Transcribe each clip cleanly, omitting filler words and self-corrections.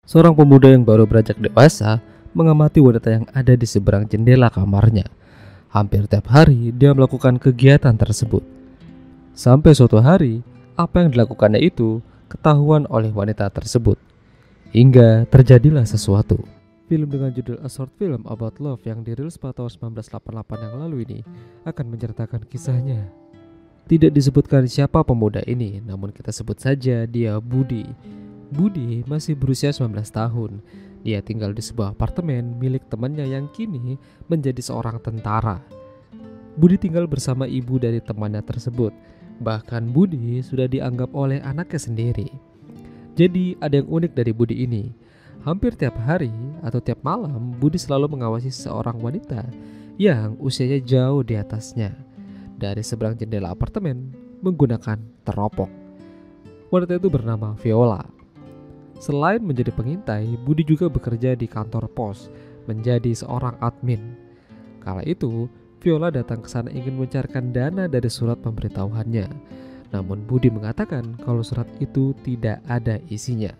Seorang pemuda yang baru beranjak dewasa mengamati wanita yang ada di seberang jendela kamarnya. Hampir tiap hari dia melakukan kegiatan tersebut. Sampai suatu hari, apa yang dilakukannya itu ketahuan oleh wanita tersebut. Hingga terjadilah sesuatu. Film dengan judul A Short Film About Love yang dirilis pada tahun 1988 yang lalu ini akan menceritakan kisahnya. Tidak disebutkan siapa pemuda ini, namun kita sebut saja dia Budi. Budi masih berusia 19 tahun. Dia tinggal di sebuah apartemen milik temannya yang kini menjadi seorang tentara. Budi tinggal bersama ibu dari temannya tersebut. Bahkan Budi sudah dianggap oleh anaknya sendiri. Jadi ada yang unik dari Budi ini. Hampir tiap hari atau tiap malam Budi selalu mengawasi seorang wanita yang usianya jauh di atasnya dari seberang jendela apartemen menggunakan teropong. Wanita itu bernama Viola. Selain menjadi pengintai, Budi juga bekerja di kantor pos menjadi seorang admin. Kala itu, Viola datang ke sana ingin mencarikan dana dari surat pemberitahuannya. Namun Budi mengatakan kalau surat itu tidak ada isinya.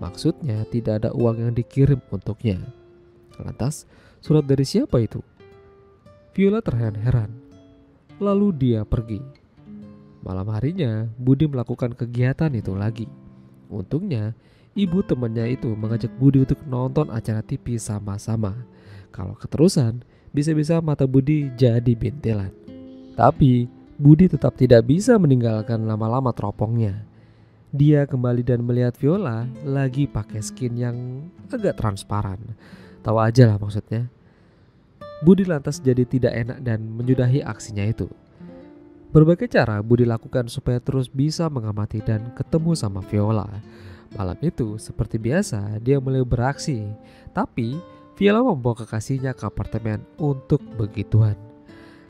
Maksudnya tidak ada uang yang dikirim untuknya. Lantas, surat dari siapa itu? Viola terheran-heran. Lalu dia pergi. Malam harinya, Budi melakukan kegiatan itu lagi. Untungnya, ibu temannya itu mengajak Budi untuk nonton acara TV sama-sama. Kalau keterusan, bisa-bisa mata Budi jadi bintilan. Tapi, Budi tetap tidak bisa meninggalkan lama-lama teropongnya. Dia kembali dan melihat Viola lagi pakai skin yang agak transparan. Tahu aja lah maksudnya. Budi lantas jadi tidak enak dan menyudahi aksinya itu. Berbagai cara Budi lakukan supaya terus bisa mengamati dan ketemu sama Viola. Malam itu seperti biasa dia mulai beraksi. Tapi Viola membawa kekasihnya ke apartemen untuk begituan.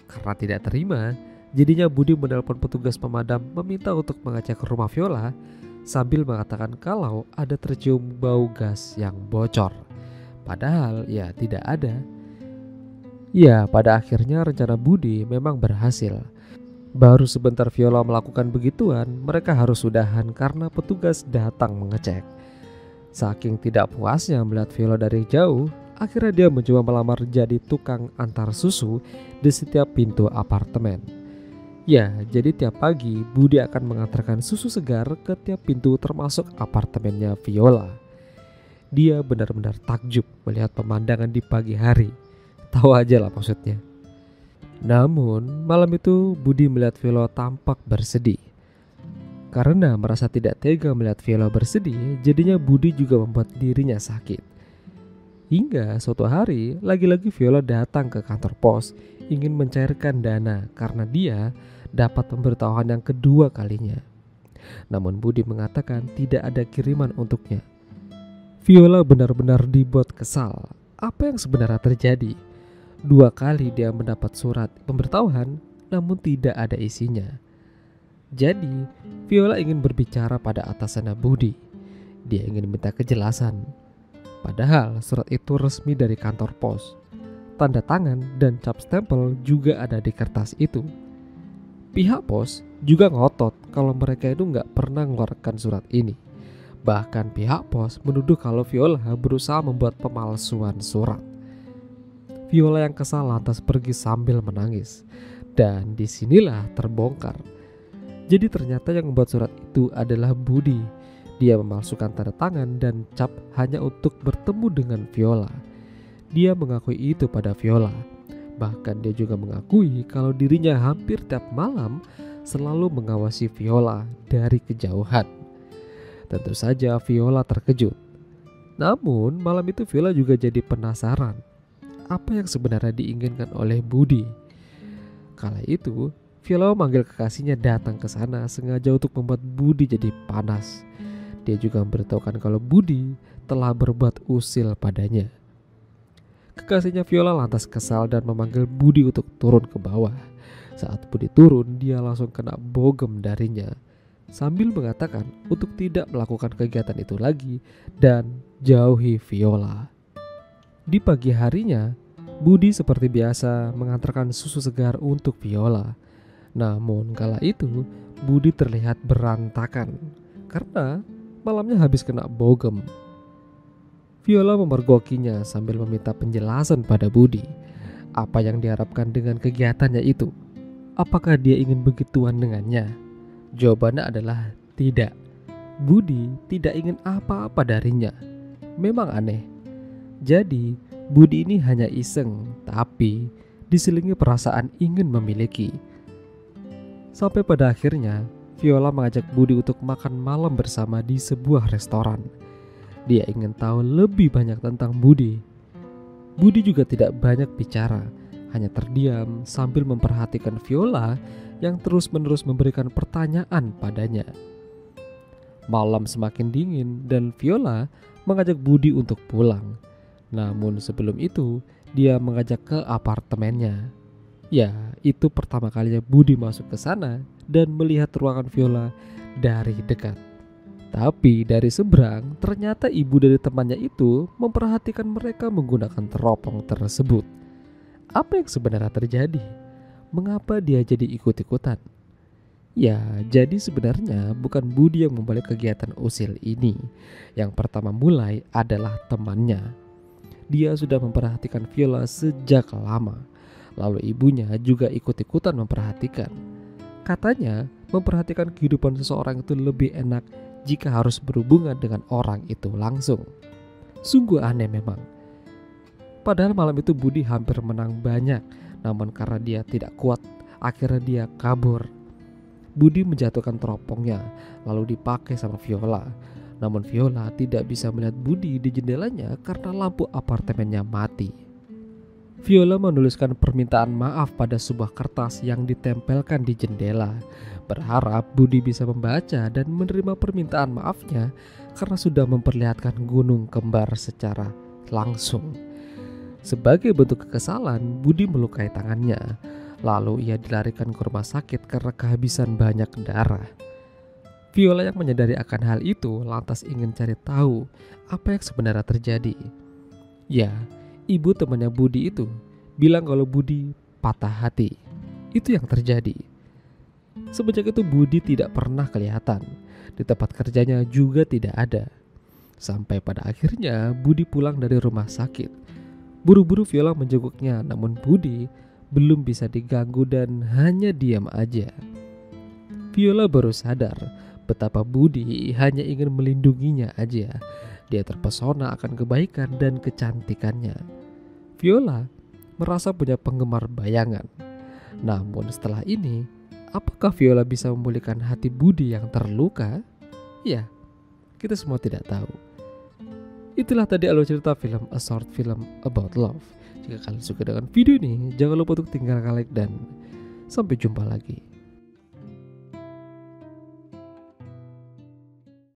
Karena tidak terima, jadinya Budi menelpon petugas pemadam meminta untuk mengecek rumah Viola sambil mengatakan kalau ada tercium bau gas yang bocor. Padahal ya tidak ada. Ya, pada akhirnya rencana Budi memang berhasil. Baru sebentar Viola melakukan begituan, mereka harus sudahan karena petugas datang mengecek. Saking tidak puasnya melihat Viola dari jauh, akhirnya dia mencoba melamar jadi tukang antar susu di setiap pintu apartemen. Ya, jadi tiap pagi Budi akan mengantarkan susu segar ke tiap pintu termasuk apartemennya Viola. Dia benar-benar takjub melihat pemandangan di pagi hari. Tahu aja lah maksudnya. Namun malam itu Budi melihat Viola tampak bersedih. Karena merasa tidak tega melihat Viola bersedih, jadinya Budi juga membuat dirinya sakit. Hingga suatu hari lagi-lagi Viola datang ke kantor pos ingin mencairkan dana karena dia dapat pemberitahuan yang kedua kalinya. Namun Budi mengatakan tidak ada kiriman untuknya. Viola benar-benar dibuat kesal. Apa yang sebenarnya terjadi? 2 kali dia mendapat surat pemberitahuan namun tidak ada isinya. Jadi Viola ingin berbicara pada atasannya Budi. Dia ingin minta kejelasan. Padahal surat itu resmi dari kantor pos. Tanda tangan dan cap stempel juga ada di kertas itu. Pihak pos juga ngotot kalau mereka itu nggak pernah mengeluarkan surat ini. Bahkan pihak pos menuduh kalau Viola berusaha membuat pemalsuan surat. Viola yang kesal lantas pergi sambil menangis. Dan disinilah terbongkar. Jadi ternyata yang membuat surat itu adalah Budi. Dia memalsukan tanda tangan dan cap hanya untuk bertemu dengan Viola. Dia mengakui itu pada Viola. Bahkan dia juga mengakui kalau dirinya hampir tiap malam selalu mengawasi Viola dari kejauhan. Tentu saja Viola terkejut. Namun malam itu Viola juga jadi penasaran. Apa yang sebenarnya diinginkan oleh Budi? Kala itu, Viola memanggil kekasihnya datang ke sana sengaja untuk membuat Budi jadi panas. Dia juga memberitahukan kalau Budi telah berbuat usil padanya. Kekasihnya Viola lantas kesal dan memanggil Budi untuk turun ke bawah. Saat Budi turun, dia langsung kena bogem darinya. Sambil mengatakan untuk tidak melakukan kegiatan itu lagi dan jauhi Viola. Di pagi harinya, Budi seperti biasa mengantarkan susu segar untuk Viola. Namun kala itu, Budi terlihat berantakan karena malamnya habis kena bogem. Viola memergokinya sambil meminta penjelasan pada Budi. Apa yang diharapkan dengan kegiatannya itu? Apakah dia ingin begituan dengannya? Jawabannya adalah tidak. Budi tidak ingin apa-apa darinya. Memang aneh. Jadi, Budi ini hanya iseng, tapi diselingi perasaan ingin memiliki. Sampai pada akhirnya, Viola mengajak Budi untuk makan malam bersama di sebuah restoran. Dia ingin tahu lebih banyak tentang Budi. Budi juga tidak banyak bicara, hanya terdiam sambil memperhatikan Viola yang terus-menerus memberikan pertanyaan padanya. Malam semakin dingin dan Viola mengajak Budi untuk pulang. Namun sebelum itu, dia mengajak ke apartemennya. Ya, itu pertama kalinya Budi masuk ke sana dan melihat ruangan Viola dari dekat. Tapi dari seberang, ternyata ibu dari temannya itu memperhatikan mereka menggunakan teropong tersebut. Apa yang sebenarnya terjadi? Mengapa dia jadi ikut-ikutan? Ya, jadi sebenarnya bukan Budi yang membalik kegiatan usil ini. Yang pertama mulai adalah temannya. Dia sudah memperhatikan Viola sejak lama. Lalu ibunya juga ikut-ikutan memperhatikan. Katanya, memperhatikan kehidupan seseorang itu lebih enak jika harus berhubungan dengan orang itu langsung. Sungguh aneh memang. Padahal malam itu Budi hampir menang banyak, namun karena dia tidak kuat, akhirnya dia kabur. Budi menjatuhkan teropongnya, lalu dipakai sama Viola. Namun Viola tidak bisa melihat Budi di jendelanya karena lampu apartemennya mati. Viola menuliskan permintaan maaf pada sebuah kertas yang ditempelkan di jendela, berharap Budi bisa membaca dan menerima permintaan maafnya karena sudah memperlihatkan gunung kembar secara langsung. Sebagai bentuk kekesalan, Budi melukai tangannya, lalu ia dilarikan ke rumah sakit karena kehabisan banyak darah. Viola yang menyadari akan hal itu lantas ingin cari tahu apa yang sebenarnya terjadi. Ya, ibu temannya Budi itu bilang kalau Budi patah hati. Itu yang terjadi. Semenjak itu Budi tidak pernah kelihatan. Di tempat kerjanya juga tidak ada. Sampai pada akhirnya Budi pulang dari rumah sakit. Buru-buru Viola menjenguknya, namun Budi belum bisa diganggu dan hanya diam aja. Viola baru sadar betapa Budi hanya ingin melindunginya aja. Dia terpesona akan kebaikan dan kecantikannya. Viola merasa punya penggemar bayangan. Namun setelah ini, apakah Viola bisa memulihkan hati Budi yang terluka? Ya, kita semua tidak tahu. Itulah tadi alur cerita film A Short Film About Love. Jika kalian suka dengan video ini, jangan lupa untuk tinggalkan like dan sampai jumpa lagi.